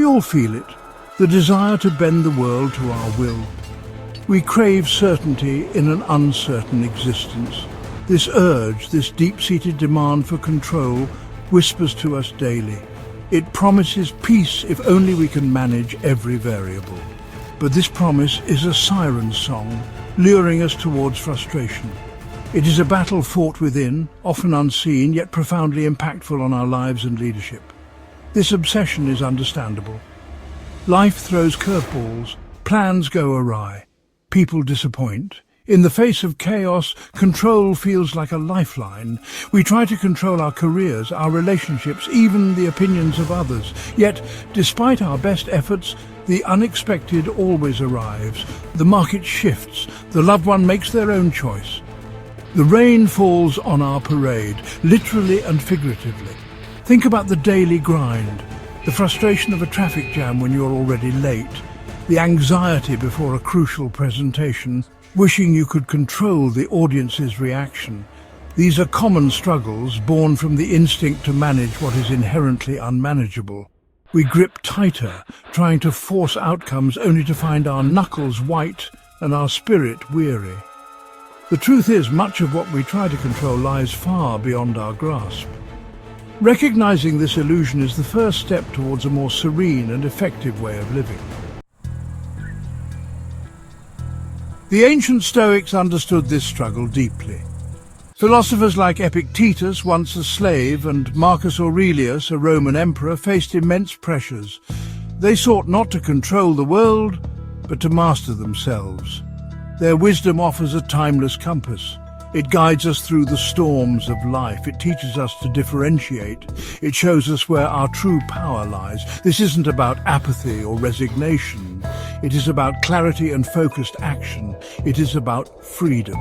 We all feel it, the desire to bend the world to our will. We crave certainty in an uncertain existence. This urge, this deep-seated demand for control, whispers to us daily. It promises peace if only we can manage every variable. But this promise is a siren song, luring us towards frustration. It is a battle fought within, often unseen, yet profoundly impactful on our lives and leadership. This obsession is understandable. Life throws curveballs, plans go awry, people disappoint. In the face of chaos, control feels like a lifeline. We try to control our careers, our relationships, even the opinions of others. Yet, despite our best efforts, the unexpected always arrives. The market shifts, the loved one makes their own choice. The rain falls on our parade, literally and figuratively. Think about the daily grind, the frustration of a traffic jam when you're already late, the anxiety before a crucial presentation, wishing you could control the audience's reaction. These are common struggles born from the instinct to manage what is inherently unmanageable. We grip tighter, trying to force outcomes only to find our knuckles white and our spirit weary. The truth is, much of what we try to control lies far beyond our grasp. Recognizing this illusion is the first step towards a more serene and effective way of living. The ancient Stoics understood this struggle deeply. Philosophers like Epictetus, once a slave, and Marcus Aurelius, a Roman emperor, faced immense pressures. They sought not to control the world, but to master themselves. Their wisdom offers a timeless compass. It guides us through the storms of life. It teaches us to differentiate. It shows us where our true power lies. This isn't about apathy or resignation. It is about clarity and focused action. It is about freedom.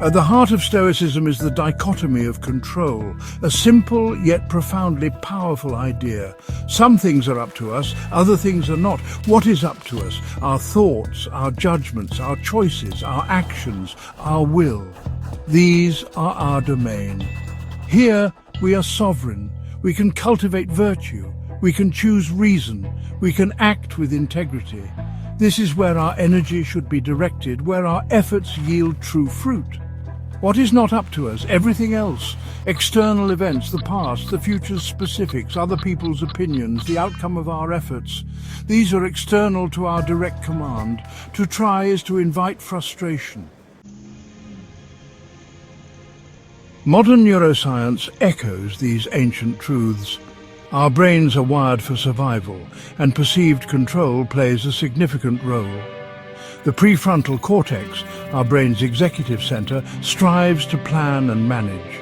At the heart of Stoicism is the dichotomy of control, a simple yet profoundly powerful idea. Some things are up to us, other things are not. What is up to us? Our thoughts, our judgments, our choices, our actions, our will. These are our domain. Here we are sovereign. We can cultivate virtue. We can choose reason. We can act with integrity. This is where our energy should be directed, where our efforts yield true fruit. What is not up to us? Everything else. External events, the past, the future's specifics, other people's opinions, the outcome of our efforts. These are external to our direct command. To try is to invite frustration. Modern neuroscience echoes these ancient truths. Our brains are wired for survival, and perceived control plays a significant role. The prefrontal cortex, our brain's executive center, strives to plan and manage.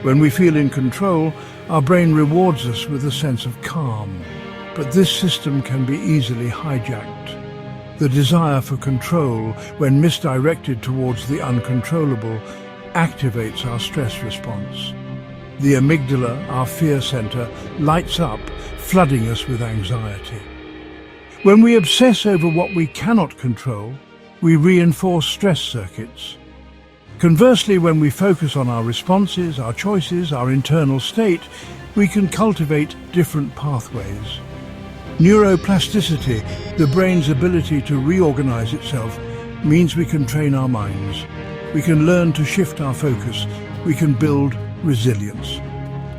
When we feel in control, our brain rewards us with a sense of calm. But this system can be easily hijacked. The desire for control, when misdirected towards the uncontrollable, activates our stress response. The amygdala, our fear center, lights up, flooding us with anxiety. When we obsess over what we cannot control, we reinforce stress circuits. Conversely, when we focus on our responses, our choices, our internal state, we can cultivate different pathways. Neuroplasticity, the brain's ability to reorganize itself, means we can train our minds. We can learn to shift our focus. We can build resilience.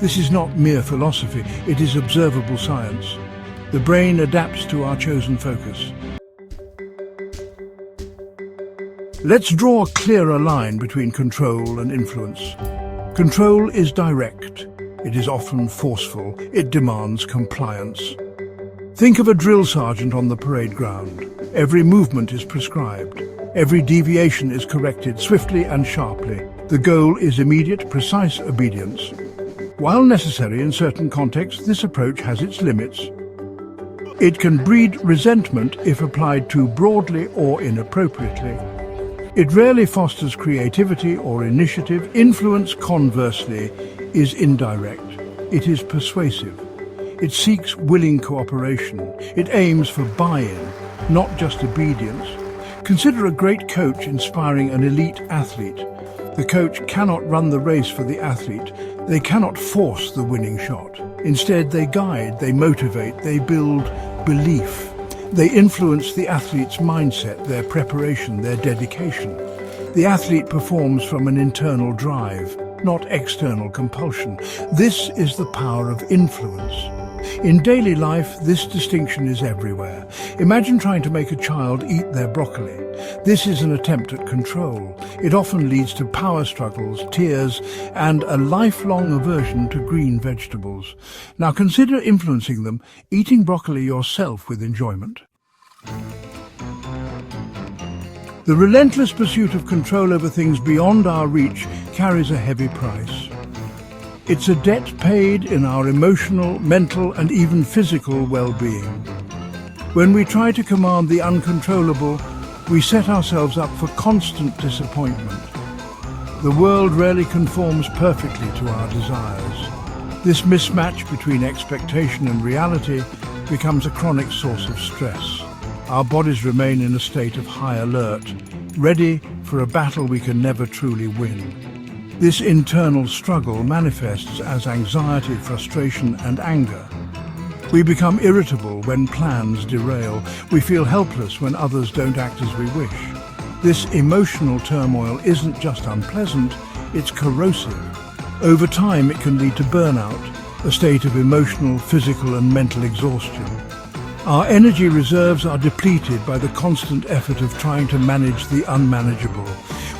This is not mere philosophy, it is observable science. The brain adapts to our chosen focus. Let's draw a clearer line between control and influence. Control is direct. It is often forceful. It demands compliance. Think of a drill sergeant on the parade ground. Every movement is prescribed. Every deviation is corrected swiftly and sharply. The goal is immediate, precise obedience. While necessary in certain contexts, this approach has its limits. It can breed resentment if applied too broadly or inappropriately. It rarely fosters creativity or initiative. Influence, conversely, is indirect. It is persuasive. It seeks willing cooperation. It aims for buy-in, not just obedience. Consider a great coach inspiring an elite athlete. The coach cannot run the race for the athlete. They cannot force the winning shot. Instead, they guide, they motivate, they build belief. They influence the athlete's mindset, their preparation, their dedication. The athlete performs from an internal drive, not external compulsion. This is the power of influence. In daily life, this distinction is everywhere. Imagine trying to make a child eat their broccoli. This is an attempt at control. It often leads to power struggles, tears, and a lifelong aversion to green vegetables. Now consider influencing them, eating broccoli yourself with enjoyment. The relentless pursuit of control over things beyond our reach carries a heavy price. It's a debt paid in our emotional, mental, and even physical well-being. When we try to command the uncontrollable, we set ourselves up for constant disappointment. The world rarely conforms perfectly to our desires. This mismatch between expectation and reality becomes a chronic source of stress. Our bodies remain in a state of high alert, ready for a battle we can never truly win. This internal struggle manifests as anxiety, frustration, and anger. We become irritable when plans derail. We feel helpless when others don't act as we wish. This emotional turmoil isn't just unpleasant, it's corrosive. Over time, it can lead to burnout, a state of emotional, physical, and mental exhaustion. Our energy reserves are depleted by the constant effort of trying to manage the unmanageable.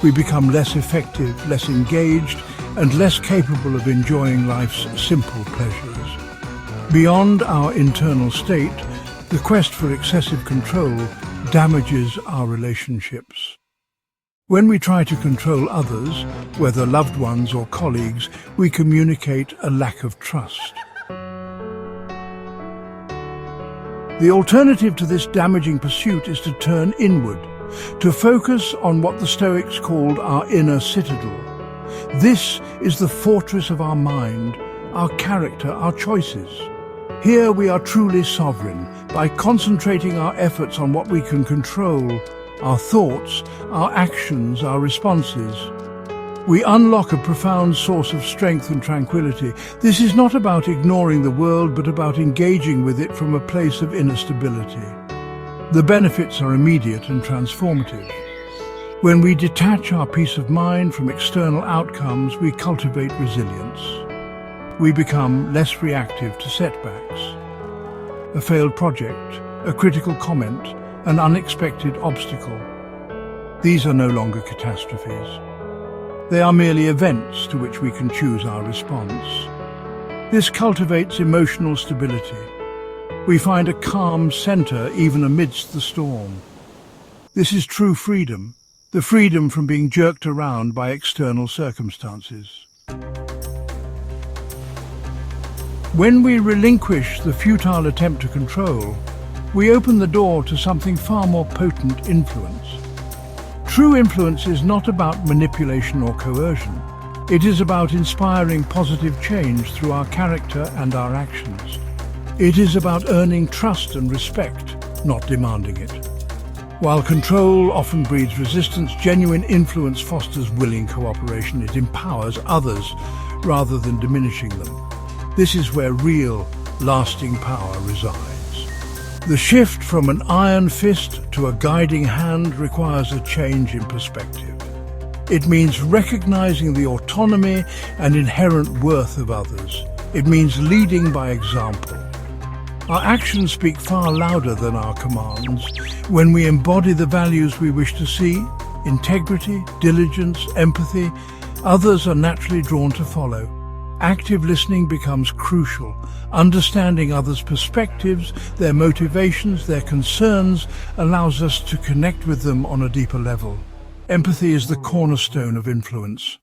We become less effective, less engaged, and less capable of enjoying life's simple pleasures. Beyond our internal state, the quest for excessive control damages our relationships. When we try to control others, whether loved ones or colleagues, we communicate a lack of trust. The alternative to this damaging pursuit is to turn inward, to focus on what the Stoics called our inner citadel. This is the fortress of our mind, our character, our choices. Here we are truly sovereign by concentrating our efforts on what we can control, our thoughts, our actions, our responses. We unlock a profound source of strength and tranquility. This is not about ignoring the world, but about engaging with it from a place of inner stability. The benefits are immediate and transformative. When we detach our peace of mind from external outcomes, we cultivate resilience. We become less reactive to setbacks. A failed project, a critical comment, an unexpected obstacle. These are no longer catastrophes. They are merely events to which we can choose our response. This cultivates emotional stability. We find a calm center even amidst the storm. This is true freedom, the freedom from being jerked around by external circumstances. When we relinquish the futile attempt to control, we open the door to something far more potent: influence. True influence is not about manipulation or coercion. It is about inspiring positive change through our character and our actions. It is about earning trust and respect, not demanding it. While control often breeds resistance, genuine influence fosters willing cooperation. It empowers others rather than diminishing them. This is where real, lasting power resides. The shift from an iron fist to a guiding hand requires a change in perspective. It means recognizing the autonomy and inherent worth of others. It means leading by example. Our actions speak far louder than our commands. When we embody the values we wish to see, integrity, diligence, empathy, others are naturally drawn to follow. Active listening becomes crucial. Understanding others' perspectives, their motivations, their concerns allows us to connect with them on a deeper level. Empathy is the cornerstone of influence.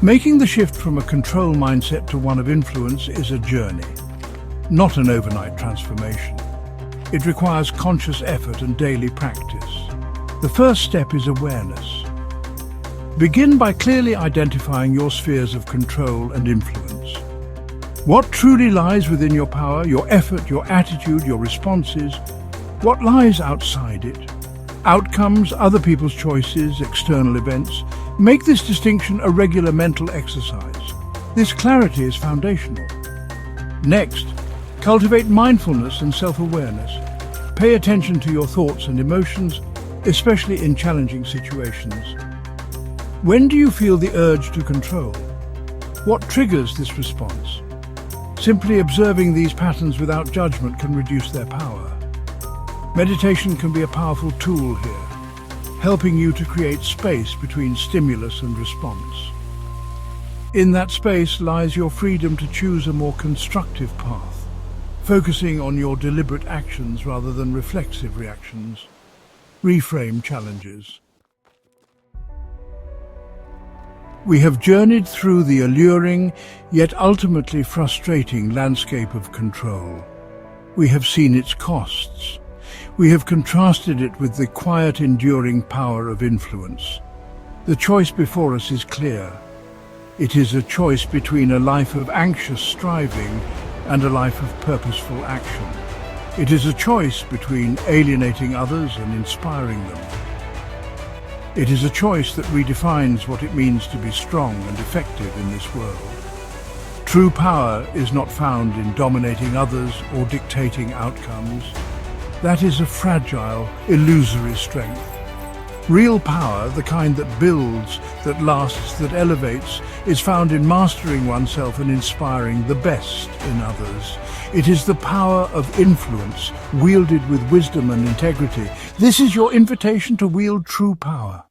Making the shift from a control mindset to one of influence is a journey, not an overnight transformation. It requires conscious effort and daily practice. The first step is awareness. Begin by clearly identifying your spheres of control and influence. What truly lies within your power, your effort, your attitude, your responses? What lies outside it? Outcomes, other people's choices, external events. Make this distinction a regular mental exercise. This clarity is foundational. Next, Cultivate mindfulness and self-awareness. Pay attention to your thoughts and emotions, especially in challenging situations. When do you feel the urge to control? What triggers this response? Simply observing these patterns without judgment can reduce their power. Meditation can be a powerful tool here, helping you to create space between stimulus and response. In that space lies your freedom to choose a more constructive path, focusing on your deliberate actions rather than reflexive reactions. Reframe challenges. We have journeyed through the alluring, yet ultimately frustrating landscape of control. We have seen its costs. We have contrasted it with the quiet, enduring power of influence. The choice before us is clear. It is a choice between a life of anxious striving and a life of purposeful action. It is a choice between alienating others and inspiring them. It is a choice that redefines what it means to be strong and effective in this world. True power is not found in dominating others or dictating outcomes. That is a fragile, illusory strength. Real power, the kind that builds, that lasts, that elevates, is found in mastering oneself and inspiring the best in others. It is the power of influence, wielded with wisdom and integrity. This is your invitation to wield true power.